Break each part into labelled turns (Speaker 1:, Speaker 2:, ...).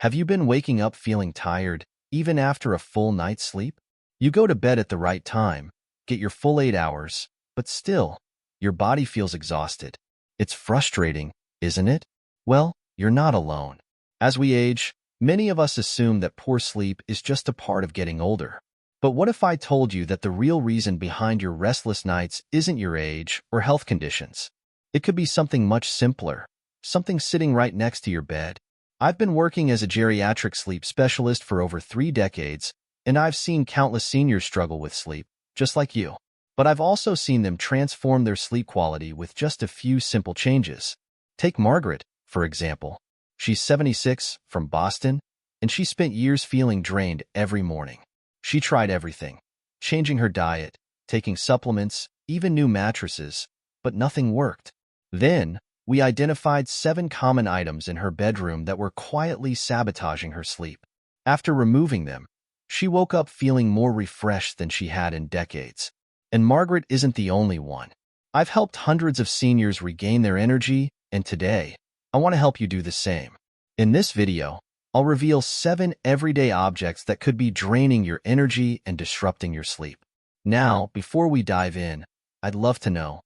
Speaker 1: Have you been waking up feeling tired, even after a full night's sleep? You go to bed at the right time, get your full 8 hours, but still, your body feels exhausted. It's frustrating, isn't it? Well, you're not alone. As we age, many of us assume that poor sleep is just a part of getting older. But what if I told you that the real reason behind your restless nights isn't your age or health conditions? It could be something much simpler, something sitting right next to your bed. I've been working as a geriatric sleep specialist for over 3 decades, and I've seen countless seniors struggle with sleep, just like you. But I've also seen them transform their sleep quality with just a few simple changes. Take Margaret, for example. She's 76, from Boston, and she spent years feeling drained every morning. She tried everything, changing her diet, taking supplements, even new mattresses, but nothing worked. Then, we identified 7 common items in her bedroom that were quietly sabotaging her sleep. After removing them, she woke up feeling more refreshed than she had in decades. And Margaret isn't the only one. I've helped hundreds of seniors regain their energy, and today, I want to help you do the same. In this video, I'll reveal 7 everyday objects that could be draining your energy and disrupting your sleep. Now, before we dive in, I'd love to know,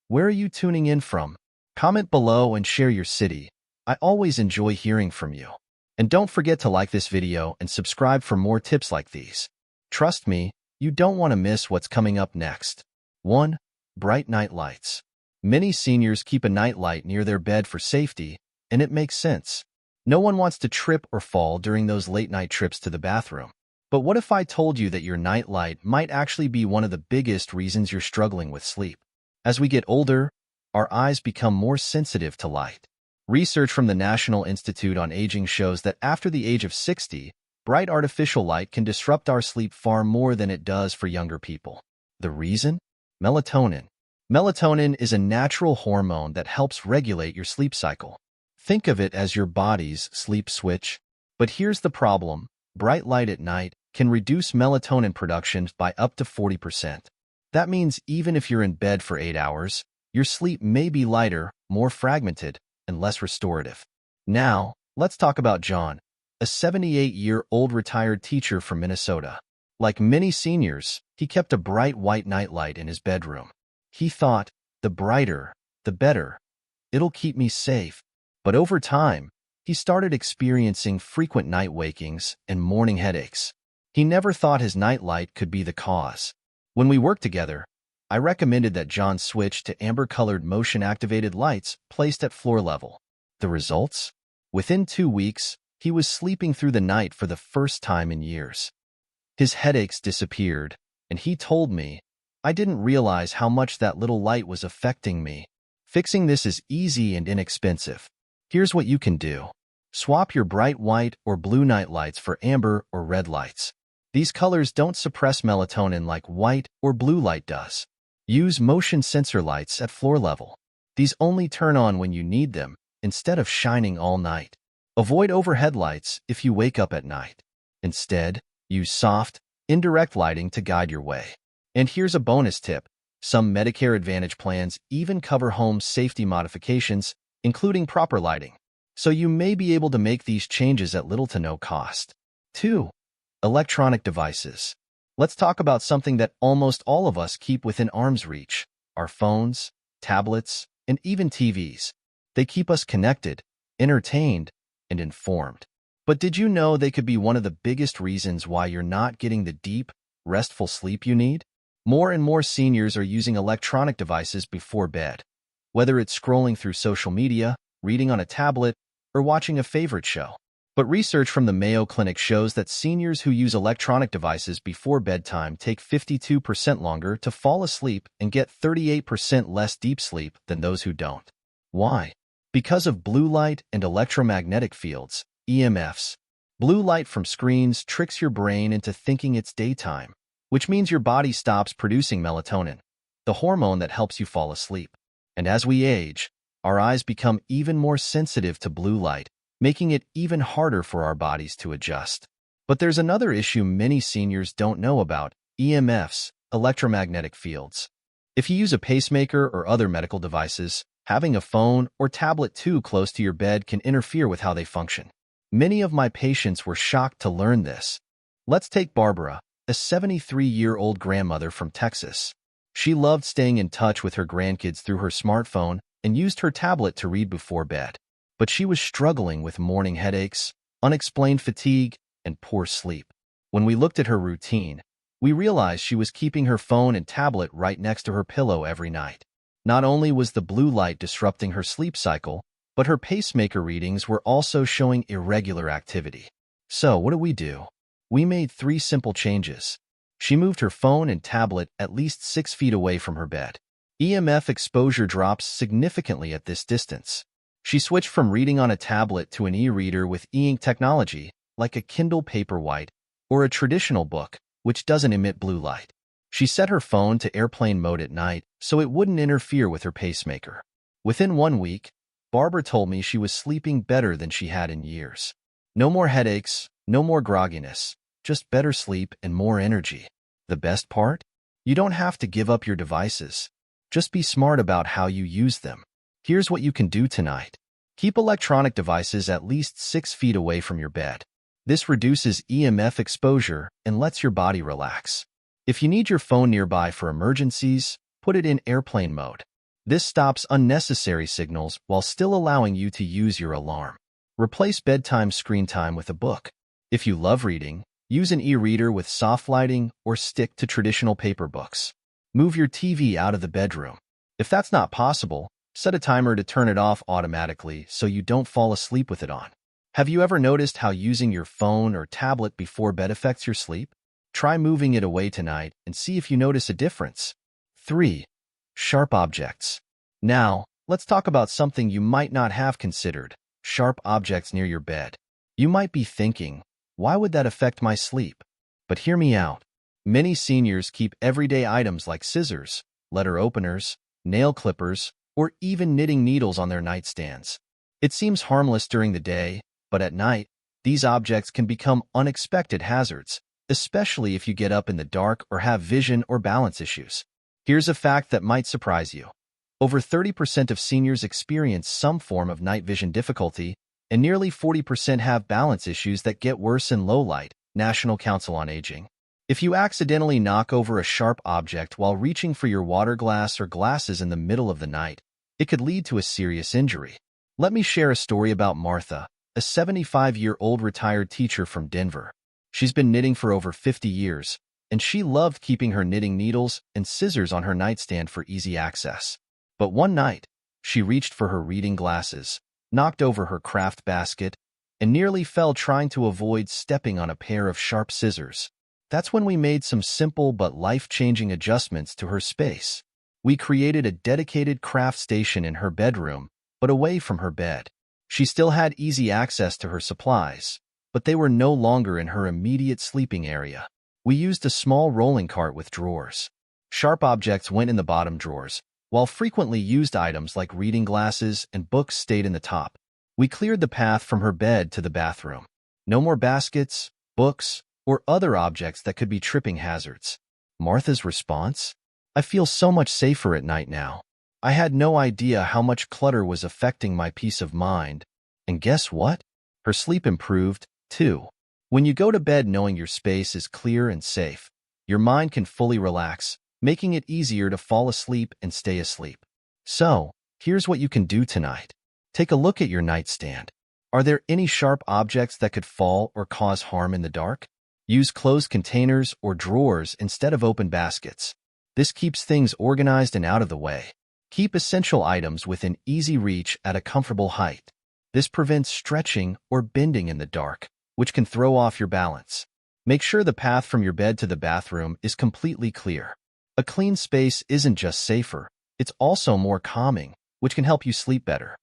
Speaker 1: where are you tuning in from? Comment below and share your city. I always enjoy hearing from you. And don't forget to like this video and subscribe for more tips like these. Trust me, you don't want to miss what's coming up next. 1. Bright night lights. Many seniors keep a nightlight near their bed for safety, and it makes sense. No one wants to trip or fall during those late-night trips to the bathroom. But what if I told you that your nightlight might actually be one of the biggest reasons you're struggling with sleep? As we get older, our eyes become more sensitive to light. Research from the National Institute on Aging shows that after the age of 60, bright artificial light can disrupt our sleep far more than it does for younger people. The reason? Melatonin. Melatonin is a natural hormone that helps regulate your sleep cycle. Think of it as your body's sleep switch. But here's the problem. Bright light at night can reduce melatonin production by up to 40%. That means even if you're in bed for 8 hours, your sleep may be lighter, more fragmented, and less restorative. Now, let's talk about John, a 78-year-old retired teacher from Minnesota. Like many seniors, he kept a bright white nightlight in his bedroom. He thought, the brighter, the better. It'll keep me safe. But over time, he started experiencing frequent night wakings and morning headaches. He never thought his nightlight could be the cause. When we worked together, I recommended that John switch to amber-colored motion-activated lights placed at floor level. The results? Within 2 weeks, he was sleeping through the night for the first time in years. His headaches disappeared, and he told me, I didn't realize how much that little light was affecting me. Fixing this is easy and inexpensive. Here's what you can do. Swap your bright white or blue night lights for amber or red lights. These colors don't suppress melatonin like white or blue light does. Use motion sensor lights at floor level. These only turn on when you need them, instead of shining all night. Avoid overhead lights if you wake up at night. Instead, use soft, indirect lighting to guide your way. And here's a bonus tip. Some Medicare Advantage plans even cover home safety modifications, including proper lighting. So you may be able to make these changes at little to no cost. 2. Electronic devices. Let's talk about something that almost all of us keep within arm's reach: our phones, tablets, and even TVs. They keep us connected, entertained, and informed. But did you know they could be one of the biggest reasons why you're not getting the deep, restful sleep you need? More and more seniors are using electronic devices before bed. Whether it's scrolling through social media, reading on a tablet, or watching a favorite show. But research from the Mayo Clinic shows that seniors who use electronic devices before bedtime take 52% longer to fall asleep and get 38% less deep sleep than those who don't. Why? Because of blue light and electromagnetic fields, EMFs. Blue light from screens tricks your brain into thinking it's daytime, which means your body stops producing melatonin, the hormone that helps you fall asleep. And as we age, our eyes become even more sensitive to blue light, making it even harder for our bodies to adjust. But there's another issue many seniors don't know about: EMFs, electromagnetic fields. If you use a pacemaker or other medical devices, having a phone or tablet too close to your bed can interfere with how they function. Many of my patients were shocked to learn this. Let's take Barbara, a 73-year-old grandmother from Texas. She loved staying in touch with her grandkids through her smartphone and used her tablet to read before bed. But she was struggling with morning headaches, unexplained fatigue, and poor sleep. When we looked at her routine, we realized she was keeping her phone and tablet right next to her pillow every night. Not only was the blue light disrupting her sleep cycle, but her pacemaker readings were also showing irregular activity. So what do? We made 3 simple changes. She moved her phone and tablet at least 6 feet away from her bed. EMF exposure drops significantly at this distance. She switched from reading on a tablet to an e-reader with e-ink technology, like a Kindle Paperwhite or a traditional book, which doesn't emit blue light. She set her phone to airplane mode at night so it wouldn't interfere with her pacemaker. Within 1 week, Barbara told me she was sleeping better than she had in years. No more headaches, no more grogginess, just better sleep and more energy. The best part? You don't have to give up your devices. Just be smart about how you use them. Here's what you can do tonight. Keep electronic devices at least 6 feet away from your bed. This reduces EMF exposure and lets your body relax. If you need your phone nearby for emergencies, put it in airplane mode. This stops unnecessary signals while still allowing you to use your alarm. Replace bedtime screen time with a book. If you love reading, use an e-reader with soft lighting or stick to traditional paper books. Move your TV out of the bedroom. If that's not possible, set a timer to turn it off automatically so you don't fall asleep with it on. Have you ever noticed how using your phone or tablet before bed affects your sleep? Try moving it away tonight and see if you notice a difference. 3. Sharp objects. Now, let's talk about something you might not have considered: sharp objects near your bed. You might be thinking, why would that affect my sleep? But hear me out. Many seniors keep everyday items like scissors, letter openers, nail clippers, or even knitting needles on their nightstands. It seems harmless during the day, but at night, these objects can become unexpected hazards, especially if you get up in the dark or have vision or balance issues. Here's a fact that might surprise you. Over 30% of seniors experience some form of night vision difficulty, and nearly 40% have balance issues that get worse in low light, National Council on Aging. If you accidentally knock over a sharp object while reaching for your water glass or glasses in the middle of the night, it could lead to a serious injury. Let me share a story about Martha, a 75-year-old retired teacher from Denver. She's been knitting for over 50 years, and she loved keeping her knitting needles and scissors on her nightstand for easy access. But one night, she reached for her reading glasses, knocked over her craft basket, and nearly fell trying to avoid stepping on a pair of sharp scissors. That's when we made some simple but life-changing adjustments to her space. We created a dedicated craft station in her bedroom, but away from her bed. She still had easy access to her supplies, but they were no longer in her immediate sleeping area. We used a small rolling cart with drawers. Sharp objects went in the bottom drawers, while frequently used items like reading glasses and books stayed in the top. We cleared the path from her bed to the bathroom. No more baskets, books, or other objects that could be tripping hazards. Martha's response? I feel so much safer at night now. I had no idea how much clutter was affecting my peace of mind. And guess what? Her sleep improved, too. When you go to bed knowing your space is clear and safe, your mind can fully relax, making it easier to fall asleep and stay asleep. So, here's what you can do tonight. Take a look at your nightstand. Are there any sharp objects that could fall or cause harm in the dark? Use closed containers or drawers instead of open baskets. This keeps things organized and out of the way. Keep essential items within easy reach at a comfortable height. This prevents stretching or bending in the dark, which can throw off your balance. Make sure the path from your bed to the bathroom is completely clear. A clean space isn't just safer, it's also more calming, which can help you sleep better.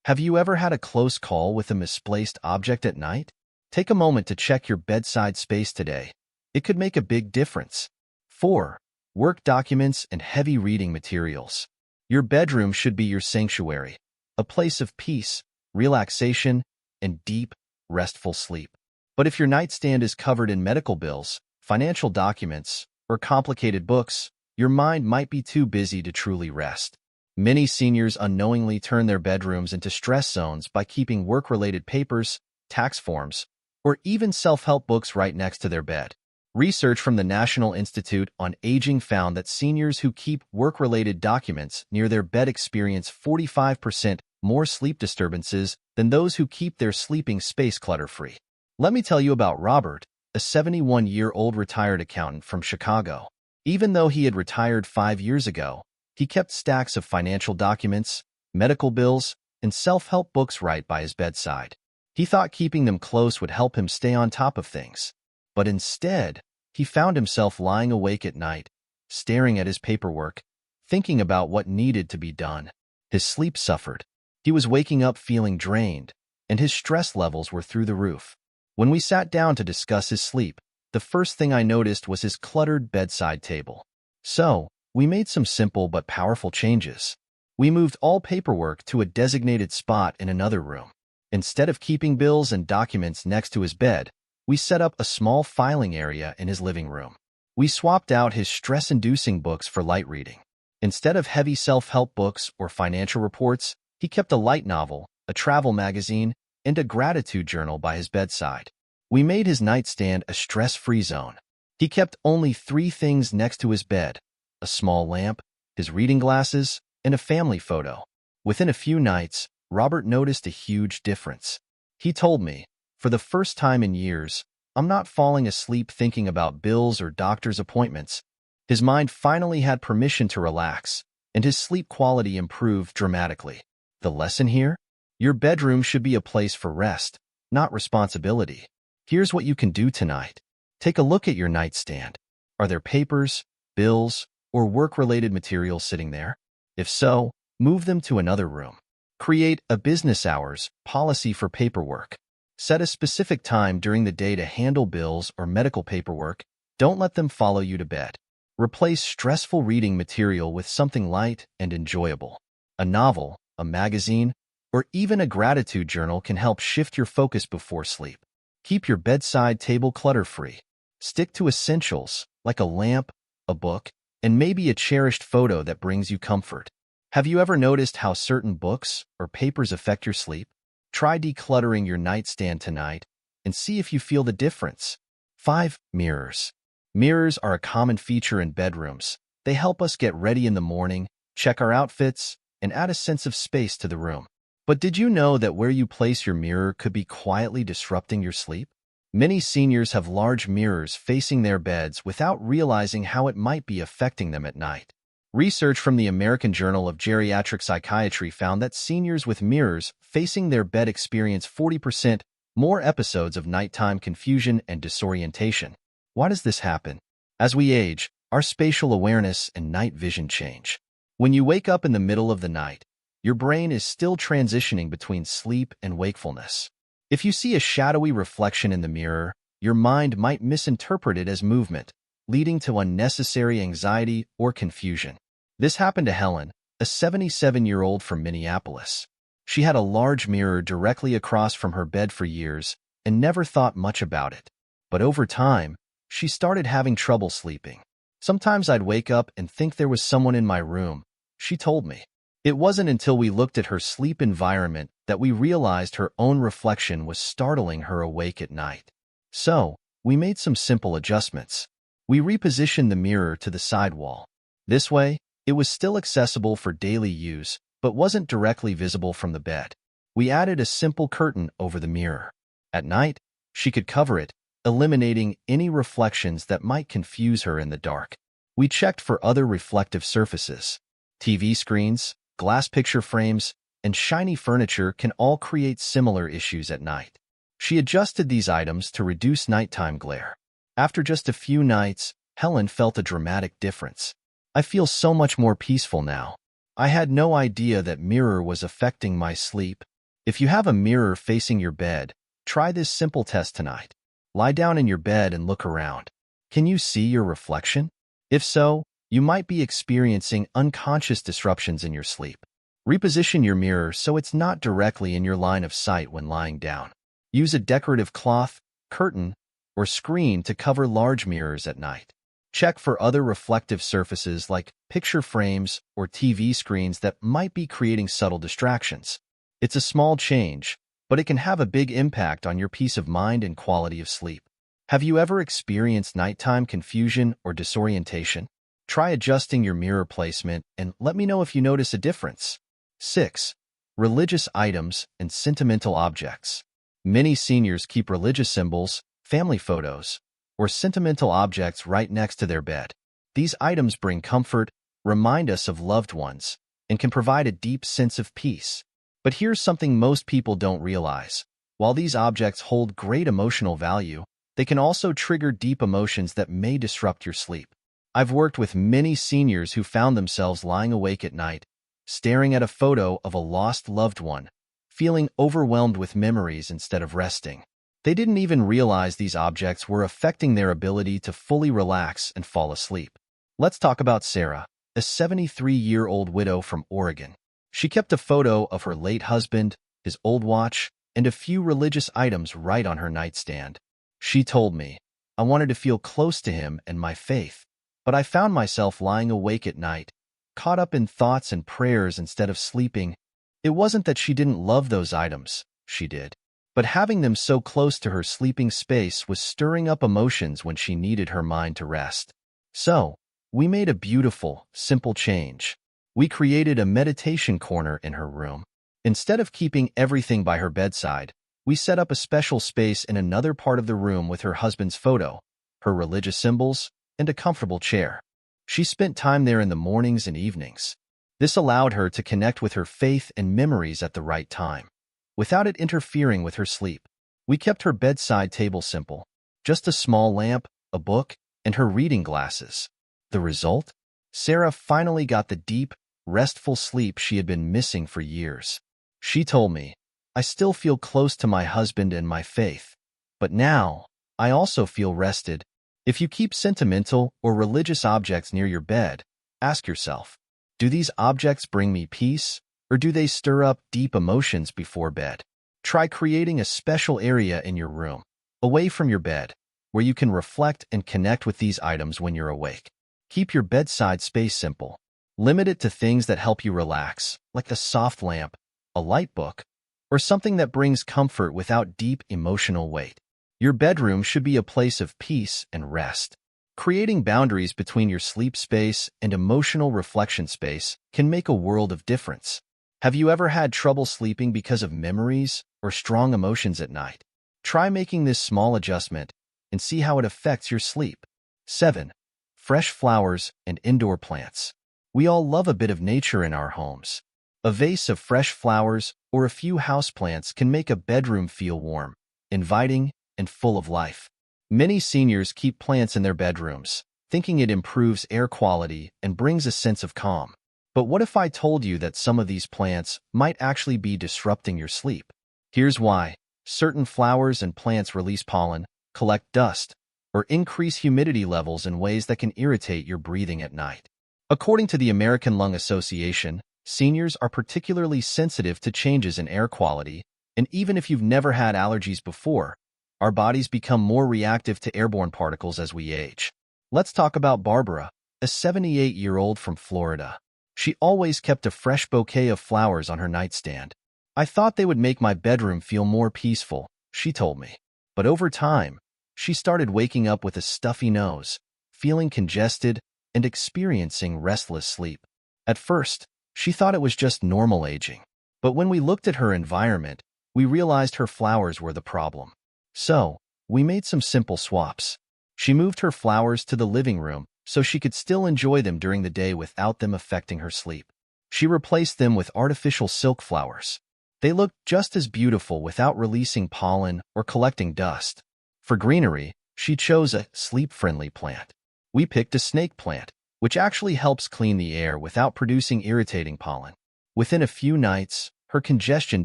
Speaker 1: Have you ever had a close call with a misplaced object at night? Take a moment to check your bedside space today. It could make a big difference. 4. Work documents and heavy reading materials. Your bedroom should be your sanctuary, a place of peace, relaxation, and deep, restful sleep. But if your nightstand is covered in medical bills, financial documents, or complicated books, your mind might be too busy to truly rest. Many seniors unknowingly turn their bedrooms into stress zones by keeping work-related papers, tax forms, or even self-help books right next to their bed. Research from the National Institute on Aging found that seniors who keep work-related documents near their bed experience 45% more sleep disturbances than those who keep their sleeping space clutter-free. Let me tell you about Robert, a 71-year-old retired accountant from Chicago. Even though he had retired 5 years ago, he kept stacks of financial documents, medical bills, and self-help books right by his bedside. He thought keeping them close would help him stay on top of things. But instead, he found himself lying awake at night, staring at his paperwork, thinking about what needed to be done. His sleep suffered. He was waking up feeling drained, and his stress levels were through the roof. When we sat down to discuss his sleep, the first thing I noticed was his cluttered bedside table. So, we made some simple but powerful changes. We moved all paperwork to a designated spot in another room. Instead of keeping bills and documents next to his bed, we set up a small filing area in his living room. We swapped out his stress-inducing books for light reading. Instead of heavy self-help books or financial reports, he kept a light novel, a travel magazine, and a gratitude journal by his bedside. We made his nightstand a stress-free zone. He kept only 3 things next to his bed: a small lamp, his reading glasses, and a family photo. Within a few nights, Robert noticed a huge difference. He told me, "For the first time in years, I'm not falling asleep thinking about bills or doctor's appointments." His mind finally had permission to relax, and his sleep quality improved dramatically. The lesson here? Your bedroom should be a place for rest, not responsibility. Here's what you can do tonight. Take a look at your nightstand. Are there papers, bills, or work-related materials sitting there? If so, move them to another room. Create a business hours policy for paperwork. Set a specific time during the day to handle bills or medical paperwork. Don't let them follow you to bed. Replace stressful reading material with something light and enjoyable. A novel, a magazine, or even a gratitude journal can help shift your focus before sleep. Keep your bedside table clutter-free. Stick to essentials like a lamp, a book, and maybe a cherished photo that brings you comfort. Have you ever noticed how certain books or papers affect your sleep? Try decluttering your nightstand tonight and see if you feel the difference. 5. Mirrors. Mirrors are a common feature in bedrooms. They help us get ready in the morning, check our outfits, and add a sense of space to the room. But did you know that where you place your mirror could be quietly disrupting your sleep? Many seniors have large mirrors facing their beds without realizing how it might be affecting them at night. Research from the American Journal of Geriatric Psychiatry found that seniors with mirrors facing their bed experience 40% more episodes of nighttime confusion and disorientation. Why does this happen? As we age, our spatial awareness and night vision change. When you wake up in the middle of the night, your brain is still transitioning between sleep and wakefulness. If you see a shadowy reflection in the mirror, your mind might misinterpret it as movement, leading to unnecessary anxiety or confusion. This happened to Helen, a 77-year-old from Minneapolis. She had a large mirror directly across from her bed for years and never thought much about it. But over time, she started having trouble sleeping. "Sometimes I'd wake up and think there was someone in my room," she told me. It wasn't until we looked at her sleep environment that we realized her own reflection was startling her awake at night. So, we made some simple adjustments. We repositioned the mirror to the side wall. This way, it was still accessible for daily use, but wasn't directly visible from the bed. We added a simple curtain over the mirror. At night, she could cover it, eliminating any reflections that might confuse her in the dark. We checked for other reflective surfaces. TV screens, glass picture frames, and shiny furniture can all create similar issues at night. She adjusted these items to reduce nighttime glare. After just a few nights, Helen felt a dramatic difference. "I feel so much more peaceful now. I had no idea that mirror was affecting my sleep." If you have a mirror facing your bed, try this simple test tonight. Lie down in your bed and look around. Can you see your reflection? If so, you might be experiencing unconscious disruptions in your sleep. Reposition your mirror so it's not directly in your line of sight when lying down. Use a decorative cloth, curtain, or screen to cover large mirrors at night. Check for other reflective surfaces like picture frames or TV screens that might be creating subtle distractions. It's a small change, but it can have a big impact on your peace of mind and quality of sleep. Have you ever experienced nighttime confusion or disorientation? Try adjusting your mirror placement and let me know if you notice a difference. 6. Religious items and sentimental objects. Many seniors keep religious symbols, family photos, or sentimental objects right next to their bed. These items bring comfort, remind us of loved ones, and can provide a deep sense of peace. But here's something most people don't realize. While these objects hold great emotional value, they can also trigger deep emotions that may disrupt your sleep. I've worked with many seniors who found themselves lying awake at night, staring at a photo of a lost loved one, feeling overwhelmed with memories instead of resting. They didn't even realize these objects were affecting their ability to fully relax and fall asleep. Let's talk about Sarah, a 73-year-old widow from Oregon. She kept a photo of her late husband, his old watch, and a few religious items right on her nightstand. She told me, "I wanted to feel close to him and my faith, but I found myself lying awake at night, caught up in thoughts and prayers instead of sleeping." It wasn't that she didn't love those items, she did, but having them so close to her sleeping space was stirring up emotions when she needed her mind to rest. So, we made a beautiful, simple change. We created a meditation corner in her room. Instead of keeping everything by her bedside, we set up a special space in another part of the room with her husband's photo, her religious symbols, and a comfortable chair. She spent time there in the mornings and evenings. This allowed her to connect with her faith and memories at the right time, without it interfering with her sleep. We kept her bedside table simple, just a small lamp, a book, and her reading glasses. The result? Sarah finally got the deep, restful sleep she had been missing for years. She told me, "I still feel close to my husband and my faith, but now I also feel rested." If you keep sentimental or religious objects near your bed, ask yourself, do these objects bring me peace, or do they stir up deep emotions before bed? Try creating a special area in your room, away from your bed, where you can reflect and connect with these items when you're awake. Keep your bedside space simple. Limit it to things that help you relax, like a soft lamp, a light book, or something that brings comfort without deep emotional weight. Your bedroom should be a place of peace and rest. Creating boundaries between your sleep space and emotional reflection space can make a world of difference. Have you ever had trouble sleeping because of memories or strong emotions at night? Try making this small adjustment and see how it affects your sleep. 7. Fresh flowers and indoor plants. We all love a bit of nature in our homes. A vase of fresh flowers or a few houseplants can make a bedroom feel warm, inviting, and full of life. Many seniors keep plants in their bedrooms, thinking it improves air quality and brings a sense of calm. But what if I told you that some of these plants might actually be disrupting your sleep? Here's why. Certain flowers and plants release pollen, collect dust, or increase humidity levels in ways that can irritate your breathing at night. According to the American Lung Association, seniors are particularly sensitive to changes in air quality, and even if you've never had allergies before, our bodies become more reactive to airborne particles as we age. Let's talk about Barbara, a 78-year-old from Florida. She always kept a fresh bouquet of flowers on her nightstand. "I thought they would make my bedroom feel more peaceful," she told me. But over time, she started waking up with a stuffy nose, feeling congested, and experiencing restless sleep. At first, she thought it was just normal aging. But when we looked at her environment, we realized her flowers were the problem. So, we made some simple swaps. She moved her flowers to the living room so she could still enjoy them during the day without them affecting her sleep. She replaced them with artificial silk flowers. They looked just as beautiful without releasing pollen or collecting dust. For greenery, she chose a sleep-friendly plant. We picked a snake plant, which actually helps clean the air without producing irritating pollen. Within a few nights, her congestion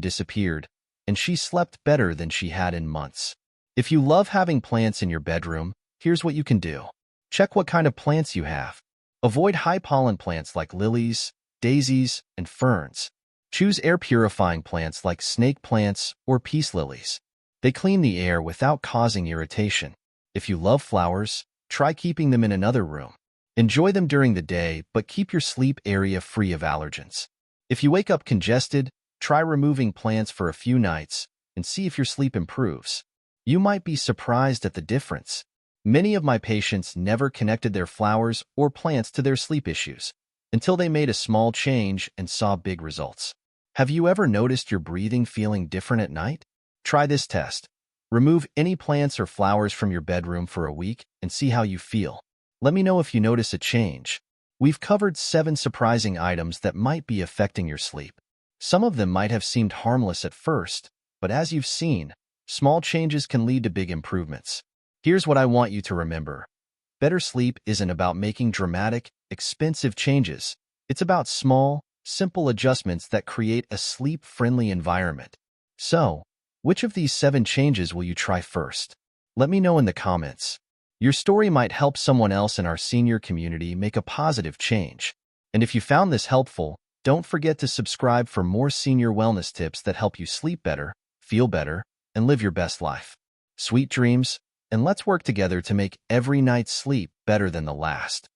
Speaker 1: disappeared, and she slept better than she had in months. If you love having plants in your bedroom, here's what you can do. Check what kind of plants you have. Avoid high pollen plants like lilies, daisies, and ferns. Choose air-purifying plants like snake plants or peace lilies. They clean the air without causing irritation. If you love flowers, try keeping them in another room. Enjoy them during the day, but keep your sleep area free of allergens. If you wake up congested, try removing plants for a few nights, and see if your sleep improves. You might be surprised at the difference. Many of my patients never connected their flowers or plants to their sleep issues until they made a small change and saw big results. Have you ever noticed your breathing feeling different at night? Try this test. Remove any plants or flowers from your bedroom for a week and see how you feel. Let me know if you notice a change. We've covered 7 surprising items that might be affecting your sleep. Some of them might have seemed harmless at first, but as you've seen, small changes can lead to big improvements. Here's what I want you to remember. Better sleep isn't about making dramatic, expensive changes. It's about small, simple adjustments that create a sleep-friendly environment. So, which of these 7 changes will you try first? Let me know in the comments. Your story might help someone else in our senior community make a positive change. And if you found this helpful, don't forget to subscribe for more senior wellness tips that help you sleep better, feel better, and live your best life. Sweet dreams, and let's work together to make every night's sleep better than the last.